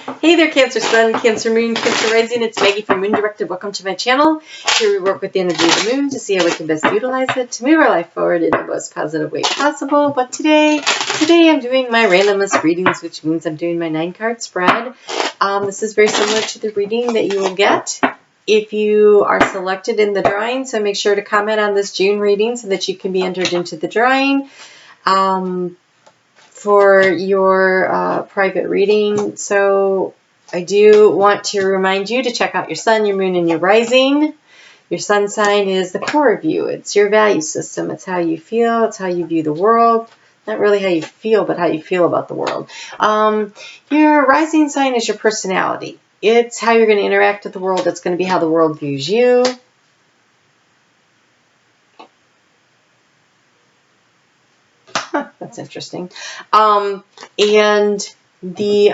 Hey there, Cancer Sun, Cancer Moon, Cancer Rising. It's Maggie from Moon Directed. Welcome to my channel. Here we work with the energy of the moon to see how we can best utilize it to move our life forward in the most positive way possible. But today I'm doing my randomness readings, which means I'm doing my 9-card spread. This is very similar to the reading that you will get if you are selected in the drawing. So make sure to comment on this June reading so that you can be entered into the drawing for your private reading. So I do want to remind you to check out your sun, your moon, and your rising. Your sun sign is the core of you. It's your value system. It's how you feel. It's how you view the world. Not really how you feel, but how you feel about the world. Your rising sign is your personality. It's how you're going to interact with the world. It's going to be how the world views you. That's interesting. And the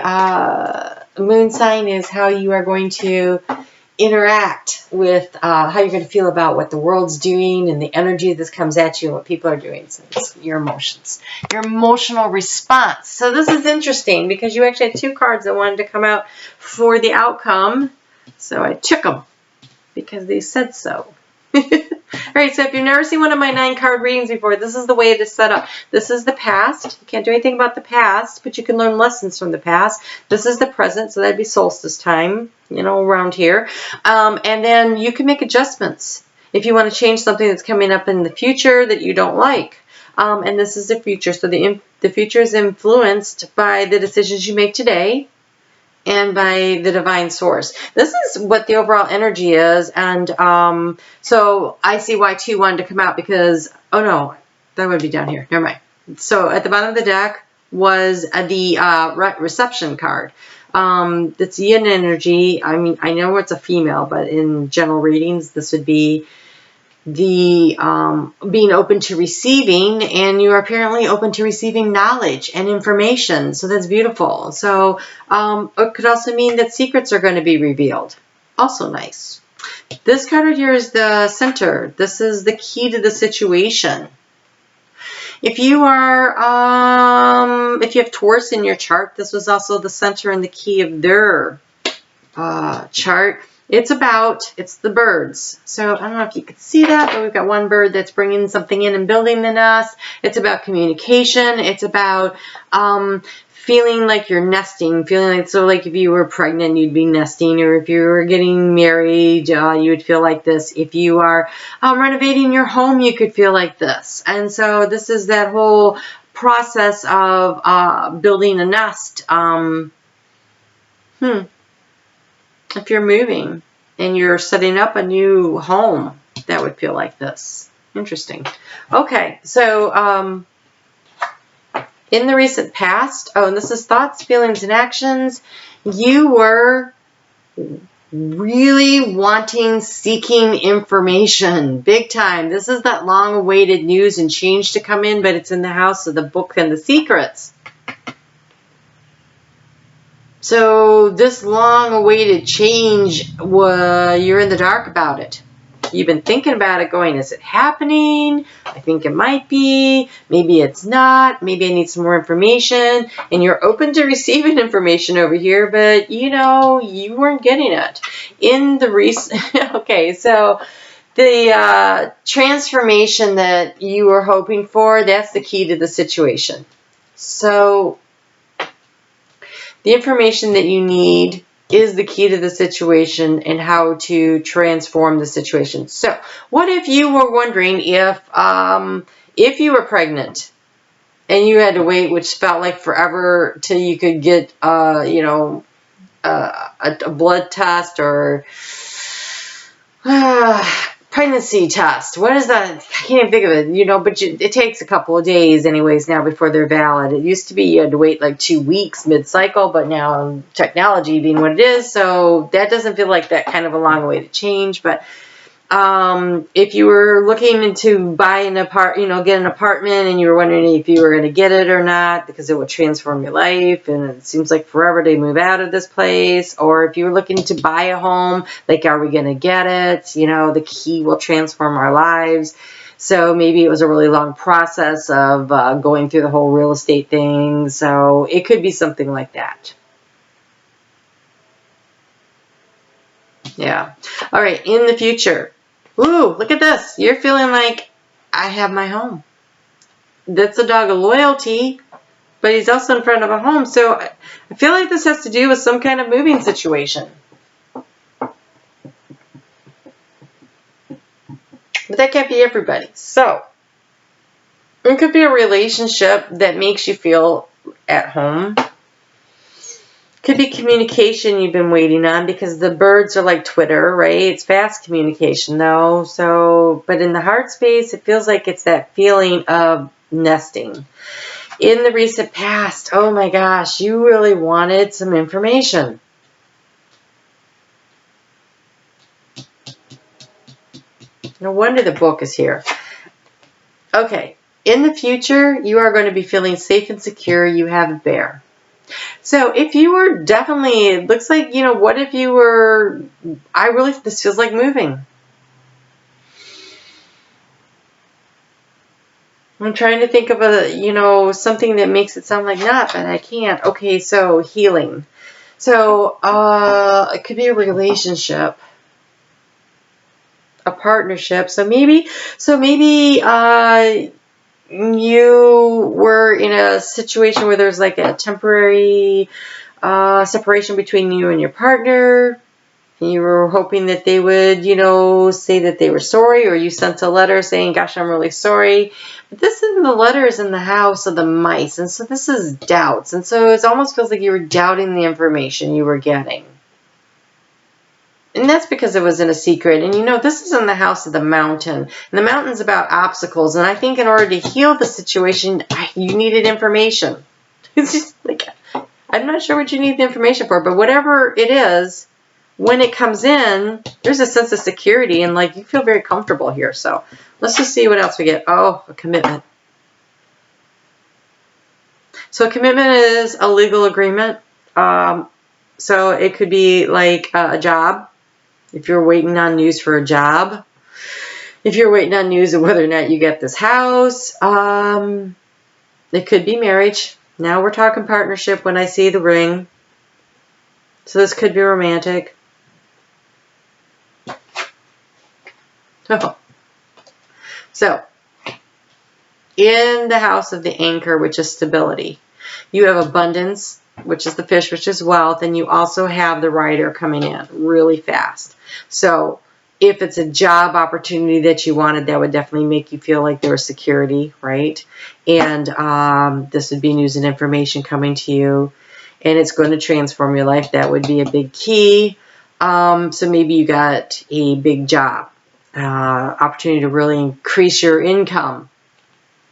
moon sign is how you are going to interact with how you're going to feel about what the world's doing and the energy that comes at you and what people are doing. So it's your emotions, your emotional response. So this is interesting because you actually had 2 cards that wanted to come out for the outcome. So I took them because they said so. Alright, so if you've never seen one of my 9-card readings before, this is the way it is set up. This is the past. You can't do anything about the past, but you can learn lessons from the past. This is the present, so that'd be solstice time, around here. And then you can make adjustments if you want to change something that's coming up in the future that you don't like. And this is the future. So the future is influenced by the decisions you make today and by the divine source. This is what the overall energy is. And so I see why 2 wanted to come out because, oh no, that would be down here. Never mind. So at the bottom of the deck was the reception card. It's yin energy. I mean, I know it's a female, but in general readings, this would be the being open to receiving, and you are apparently open to receiving knowledge and information. So that's beautiful. So it could also mean that secrets are going to be revealed. Also nice. This card right here is the center. This is the key to the situation. If you are, if you have Taurus in your chart, this was also the center and the key of their chart. It's the birds. So I don't know if you could see that, but we've got one bird that's bringing something in and building the nest. It's about communication. It's about feeling like you're nesting, so like if you were pregnant, you'd be nesting, or if you were getting married, you would feel like this. If you are renovating your home, you could feel like this. And so this is that whole process of building a nest. If you're moving and you're setting up a new home, that would feel like this. Interesting. Okay, so in the recent past, and this is thoughts, feelings, and actions, you were really seeking information, big time. This is that long-awaited news and change to come in, but it's in the house of the book and the secrets. So this long-awaited change, you're in the dark about it. You've been thinking about it going, is it happening? I think it might be. Maybe it's not. Maybe I need some more information. And you're open to receiving information over here, but you weren't getting it. In the recent, okay, so the transformation that you were hoping for, that's the key to the situation. So the information that you need is the key to the situation and how to transform the situation. So what if you were wondering if you were pregnant and you had to wait, which felt like forever, till you could get, a blood test or pregnancy test. What is that? I can't even think of it, but it takes a couple of days anyways now before they're valid. It used to be you had to wait like 2 weeks mid-cycle, but now technology being what it is, so that doesn't feel like that kind of a long way to change. But if you were looking into buying get an apartment and you were wondering if you were going to get it or not because it would transform your life and it seems like forever to move out of this place, or if you were looking to buy a home, like are we going to get it? The key will transform our lives. So maybe it was a really long process of going through the whole real estate thing. So it could be something like that. Yeah. All right. In the future. Ooh, look at this. You're feeling like, I have my home. That's a dog of loyalty, but he's also in front of a home. So I feel like this has to do with some kind of moving situation. But that can't be everybody. So it could be a relationship that makes you feel at home. Could be communication you've been waiting on, because the birds are like Twitter, right? It's fast communication though. So, but in the heart space, it feels like it's that feeling of nesting. In the recent past, oh my gosh, you really wanted some information. No wonder the book is here. Okay, in the future, you are going to be feeling safe and secure. You have a bear. So if you were definitely, it looks like, what if you were, this feels like moving. I'm trying to think of something that makes it sound like not, but I can't. Okay, so healing. So it could be a relationship, a partnership. So maybe you were in a situation where there's like a temporary separation between you and your partner. You were hoping that they would, say that they were sorry, or you sent a letter saying, gosh, I'm really sorry. But this is the letters in the house of the mice. And so this is doubts. And so it almost feels like you were doubting the information you were getting. And that's because it was in a secret. And this is in the house of the mountain. And the mountain's about obstacles. And I think in order to heal the situation, you needed information. It's just like, I'm not sure what you need the information for, but whatever it is, when it comes in, there's a sense of security and like you feel very comfortable here. So let's just see what else we get. Oh, a commitment. So a commitment is a legal agreement. So it could be like a job. If you're waiting on news for a job, if you're waiting on news of whether or not you get this house, it could be marriage. Now we're talking partnership when I see the ring. So this could be romantic. Oh. So in the house of the anchor, which is stability, you have abundance, which is the fish, which is wealth, and you also have the rider coming in really fast. So if it's a job opportunity that you wanted, that would definitely make you feel like there was security, right? And this would be news and information coming to you, and it's going to transform your life. That would be a big key. So maybe you got a big job, opportunity to really increase your income.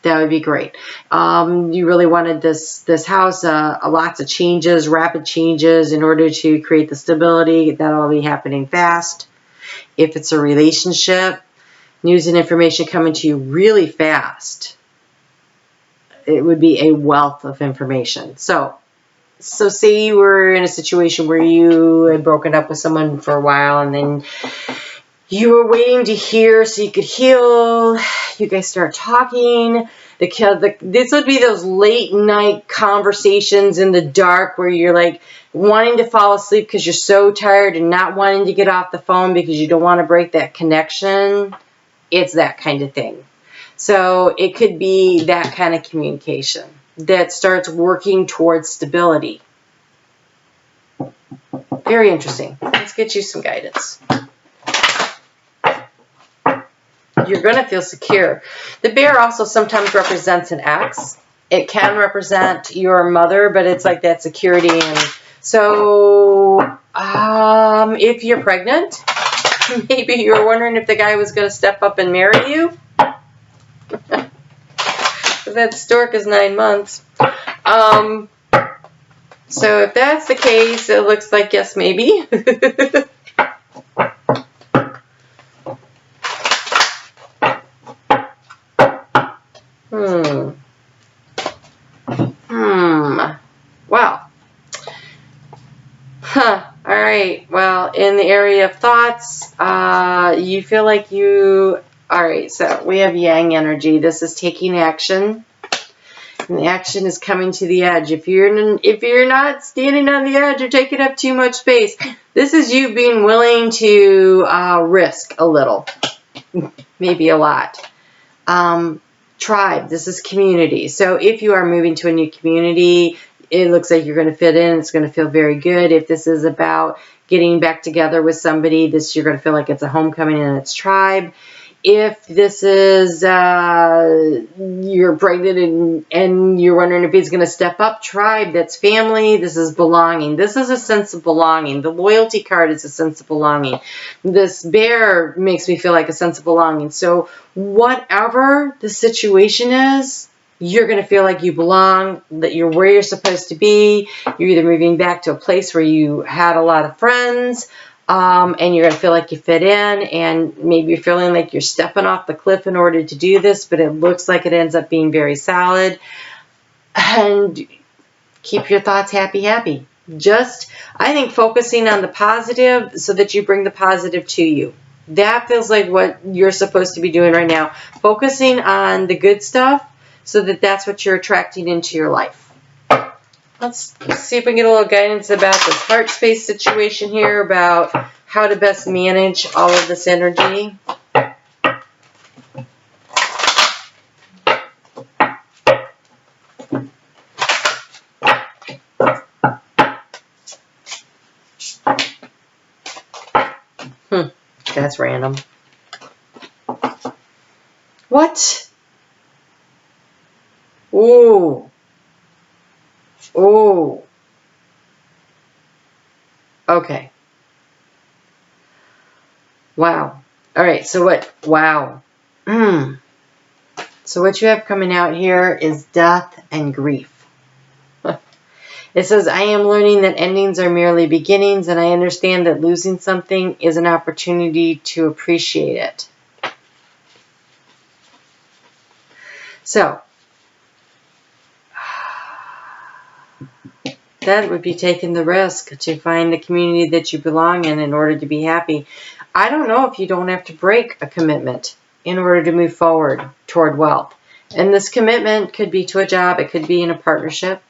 That would be great. You really wanted this house, lots of changes, rapid changes in order to create the stability. That'll be happening fast. If it's a relationship, news and information coming to you really fast. It would be a wealth of information. So say you were in a situation where you had broken up with someone for a while and then you were waiting to hear so you could heal. You guys start talking. This would be those late night conversations in the dark where you're like wanting to fall asleep because you're so tired and not wanting to get off the phone because you don't want to break that connection. It's that kind of thing. So it could be that kind of communication that starts working towards stability. Very interesting. Let's get you some guidance. You're going to feel secure. The bear also sometimes represents an ex. It can represent your mother, but it's like that security. And so if you're pregnant, maybe you're wondering if the guy was going to step up and marry you. That stork is 9 months. So if that's the case, it looks like yes, maybe. Wow. Huh. All right. Well, in the area of thoughts, you feel like you... All right. So we have yang energy. This is taking action. And the action is coming to the edge. If you're not standing on the edge or taking up too much space, this is you being willing to risk a little, maybe a lot. Tribe, this is community. So if you are moving to a new community, it looks like you're going to fit in. It's going to feel very good. If this is about getting back together with somebody, you're going to feel like it's a homecoming and it's tribe. If this is you're pregnant and you're wondering if he's going to step up, tribe, that's family. This is belonging. This is a sense of belonging. The loyalty card is a sense of belonging. This bear makes me feel like a sense of belonging. So whatever the situation is, you're going to feel like you belong, that you're where you're supposed to be. You're either moving back to a place where you had a lot of friends, and you're going to feel like you fit in, and maybe you're feeling like you're stepping off the cliff in order to do this, but it looks like it ends up being very solid. And keep your thoughts happy. Just, I think, focusing on the positive so that you bring the positive to you. That feels like what you're supposed to be doing right now. Focusing on the good stuff so that that's what you're attracting into your life. Let's see if we can get a little guidance about this heart space situation here, about how to best manage all of this energy. That's random. What? Ooh. Oh, okay. Wow. All right. So what? Wow. So what you have coming out here is death and grief. It says, I am learning that endings are merely beginnings, and I understand that losing something is an opportunity to appreciate it. So, that would be taking the risk to find the community that you belong in order to be happy. I don't know if you don't have to break a commitment in order to move forward toward wealth. And this commitment could be to a job. It could be in a partnership.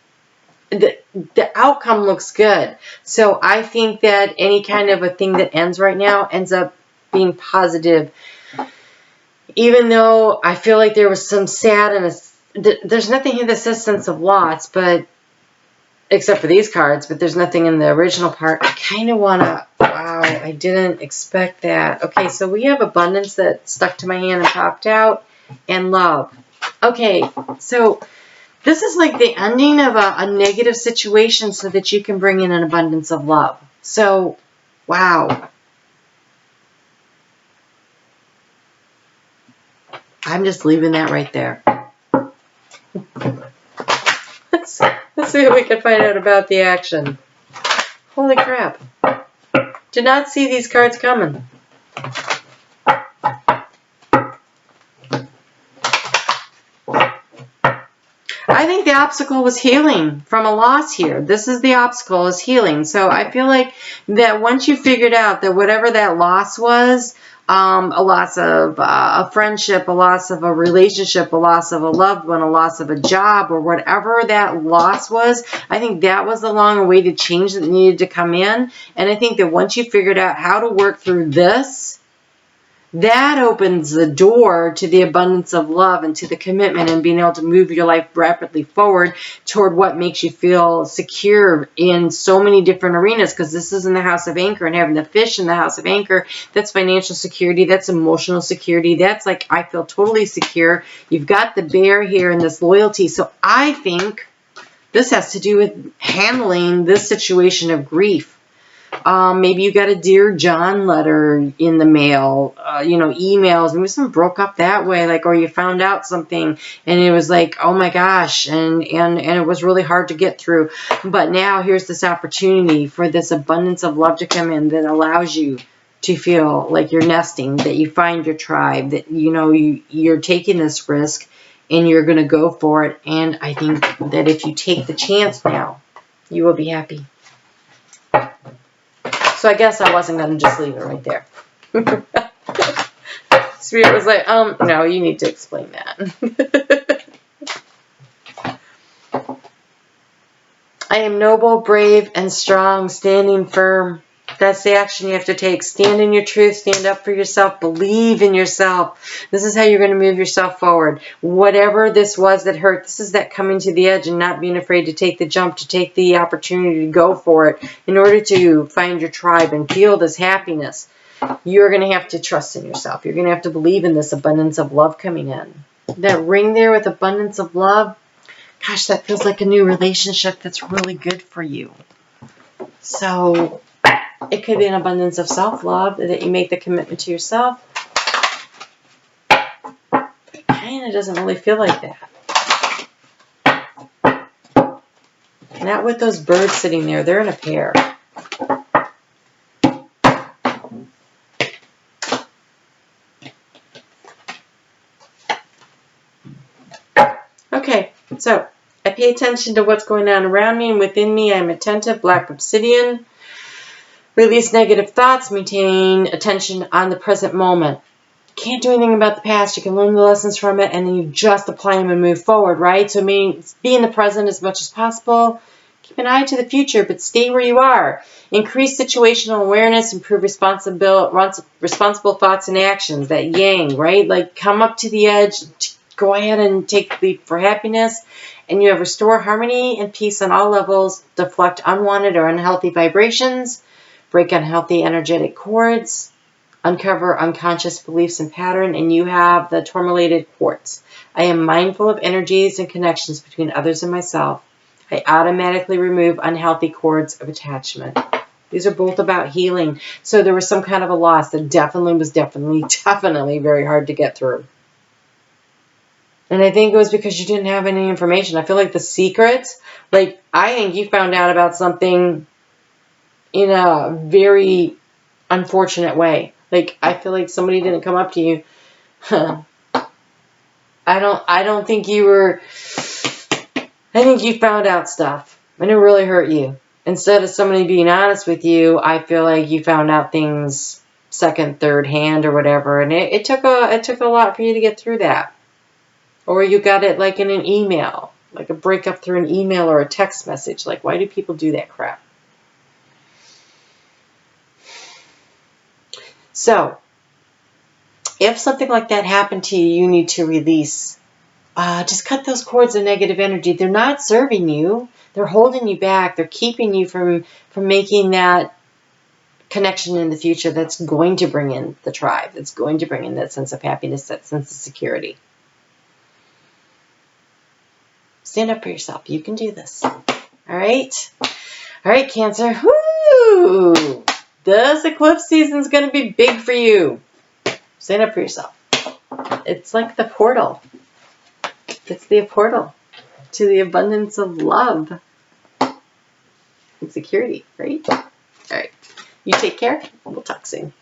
The outcome looks good. So I think that any kind of a thing that ends right now ends up being positive. Even though I feel like there was some sad and there's nothing here that says sense of loss, but except for these cards, but there's nothing in the original part. I kind of want to, wow, I didn't expect that. Okay, so we have abundance that stuck to my hand and popped out, and love. Okay, so this is like the ending of a negative situation so that you can bring in an abundance of love. So, wow. I'm just leaving that right there. Let's see what we can find out about the action. Holy crap. Did not see these cards coming. I think the obstacle was healing from a loss here. This is the obstacle, is healing. So I feel like that once you figured out that whatever that loss was, a loss of a friendship, a loss of a relationship, a loss of a loved one, a loss of a job, or whatever that loss was, I think that was the long-awaited change that needed to come in. And I think that once you figured out how to work through this, that opens the door to the abundance of love and to the commitment and being able to move your life rapidly forward toward what makes you feel secure in so many different arenas, because this is in the house of anchor, and having the fish in the house of anchor, that's financial security, that's emotional security, that's like I feel totally secure. You've got the bear here and this loyalty. So I think this has to do with handling this situation of grief. Maybe you got a Dear John letter in the mail, emails. Maybe something broke up that way, or you found out something and it was like, oh my gosh, and it was really hard to get through. But now here's this opportunity for this abundance of love to come in that allows you to feel like you're nesting, that you find your tribe, that you're taking this risk and you're going to go for it. And I think that if you take the chance now, you will be happy. So I guess I wasn't going to just leave it right there. Spirit was like, no, you need to explain that. I am noble, brave, and strong, standing firm. That's the action you have to take. Stand in your truth. Stand up for yourself. Believe in yourself. This is how you're going to move yourself forward. Whatever this was that hurt, this is that coming to the edge and not being afraid to take the jump, to take the opportunity to go for it in order to find your tribe and feel this happiness. You're going to have to trust in yourself. You're going to have to believe in this abundance of love coming in. That ring there with abundance of love, gosh, that feels like a new relationship that's really good for you. So it could be an abundance of self-love that you make the commitment to yourself. But it kind of doesn't really feel like that. Not with those birds sitting there. They're in a pair. Okay, so I pay attention to what's going on around me and within me. I'm attentive, black obsidian. Release negative thoughts, maintain attention on the present moment. Can't do anything about the past. You can learn the lessons from it, and then you just apply them and move forward, right? So be in the present as much as possible. Keep an eye to the future, but stay where you are. Increase situational awareness, improve responsible thoughts and actions, that yang, right? Like come up to the edge, go ahead and take the leap for happiness, and you have restore harmony and peace on all levels, deflect unwanted or unhealthy vibrations, break unhealthy energetic cords, uncover unconscious beliefs and pattern, and you have the tourmalated quartz. I am mindful of energies and connections between others and myself. I automatically remove unhealthy cords of attachment. These are both about healing. So there was some kind of a loss that definitely very hard to get through. And I think it was because you didn't have any information. I feel like the secrets, I think you found out about something in a very unfortunate way. I feel like somebody didn't come up to you. I don't think you were, I think you found out stuff and it really hurt you. Instead of somebody being honest with you, I feel like you found out things second, third hand or whatever. And it took a lot for you to get through that. Or you got it in an email, like a breakup through an email or a text message. Why do people do that crap? So, if something like that happened to you, you need to release. Just cut those cords of negative energy. They're not serving you. They're holding you back. They're keeping you from making that connection in the future that's going to bring in the tribe, that's going to bring in that sense of happiness, that sense of security. Stand up for yourself. You can do this. All right? All right, Cancer. Woo! This eclipse season is going to be big for you. Stand up for yourself. It's like the portal. It's the portal to the abundance of love and security, right? All right. You take care. We'll talk soon.